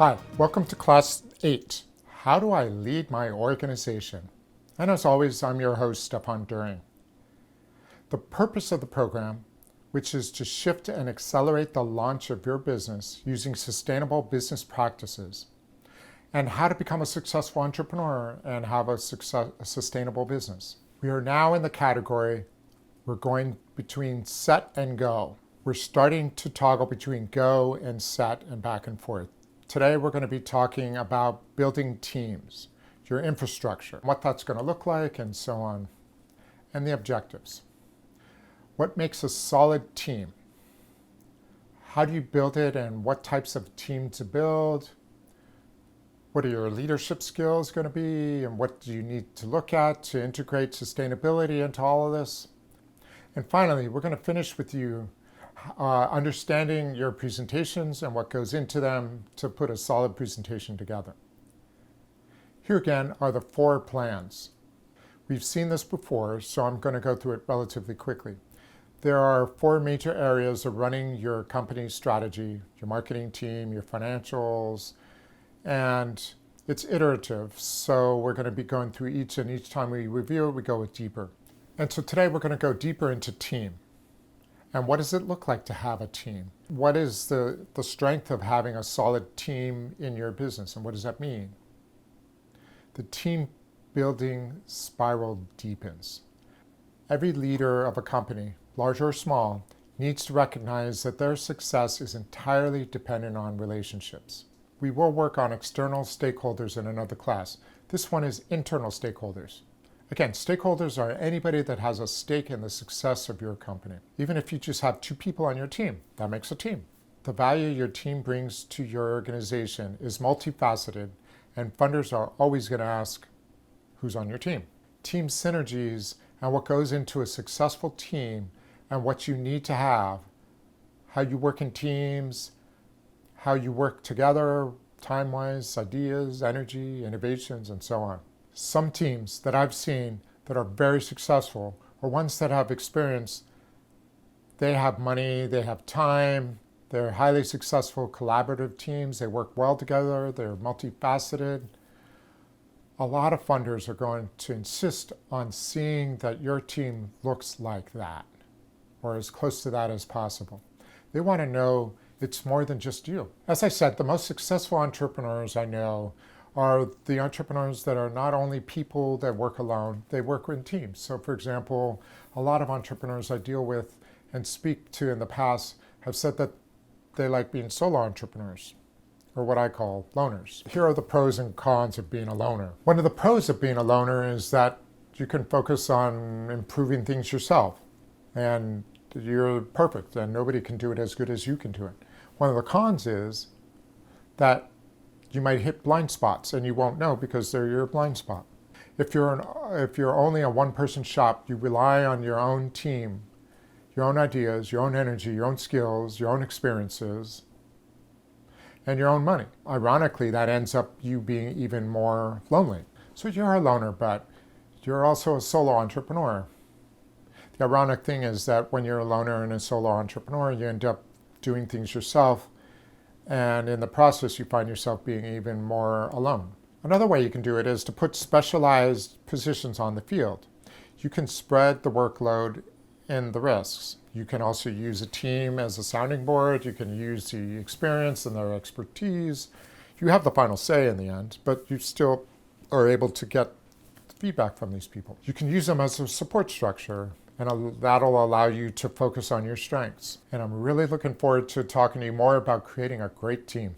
Hi, welcome to Class 8. How do I lead my organization? And as always, I'm your host, Stefan During. The purpose of the program, which is to shift and accelerate the launch of your business using sustainable business practices, and how to become a successful entrepreneur and have a sustainable business. We are now in the category, we're going between set and go. We're starting to toggle between go and set and back and forth. Today we're going to be talking about building teams, your infrastructure, what that's going to look like, and so on, and the objectives. What makes a solid team? How do you build it, and what types of team to build? What are your leadership skills going to be, and what do you need to look at to integrate sustainability into all of this? And finally, we're going to finish with you understanding your presentations and what goes into them to put a solid presentation together. Here again are the 4 plans. We've seen this before, so I'm going to go through it relatively quickly. There are 4 major areas of running your company's strategy, your marketing team, your financials, and it's iterative. So we're going to be going through each, and each time we review it, we go deeper. And so today we're going to go deeper into team. And what does it look like to have a team? What is the strength of having a solid team in your business, and what does that mean? The team building spiral deepens. Every leader of a company, large or small, needs to recognize that their success is entirely dependent on relationships. We will work on external stakeholders in another class. This one is internal stakeholders. Again, stakeholders are anybody that has a stake in the success of your company. Even if you just have 2 people on your team, that makes a team. The value your team brings to your organization is multifaceted, and funders are always going to ask, who's on your team? Team synergies and what goes into a successful team and what you need to have, how you work in teams, how you work together, time-wise, ideas, energy, innovations, and so on. Some teams that I've seen that are very successful are ones that have experience. They have money, they have time, they're highly successful collaborative teams, they work well together, they're multifaceted. A lot of funders are going to insist on seeing that your team looks like that, or as close to that as possible. They want to know it's more than just you. As I said, the most successful entrepreneurs I know are the entrepreneurs that are not only people that work alone, they work in teams. So for example, a lot of entrepreneurs I deal with and speak to in the past have said that they like being solo entrepreneurs, or what I call loners. Here are the pros and cons of being a loner. One of the pros of being a loner is that you can focus on improving things yourself, and you're perfect, and nobody can do it as good as you can do it. One of the cons is that you might hit blind spots and you won't know because they're your blind spot. If you're only a one-person shop, you rely on your own team, your own ideas, your own energy, your own skills, your own experiences, and your own money. Ironically, that ends up you being even more lonely. So you're a loner, but you're also a solo entrepreneur. The ironic thing is that when you're a loner and a solo entrepreneur, you end up doing things yourself, and in the process, you find yourself being even more alone. Another way you can do it is to put specialized positions on the field. You can spread the workload and the risks. You can also use a team as a sounding board. You can use the experience and their expertise. You have the final say in the end, but you still are able to get feedback from these people. You can use them as a support structure, and that'll allow you to focus on your strengths. And I'm really looking forward to talking to you more about creating a great team.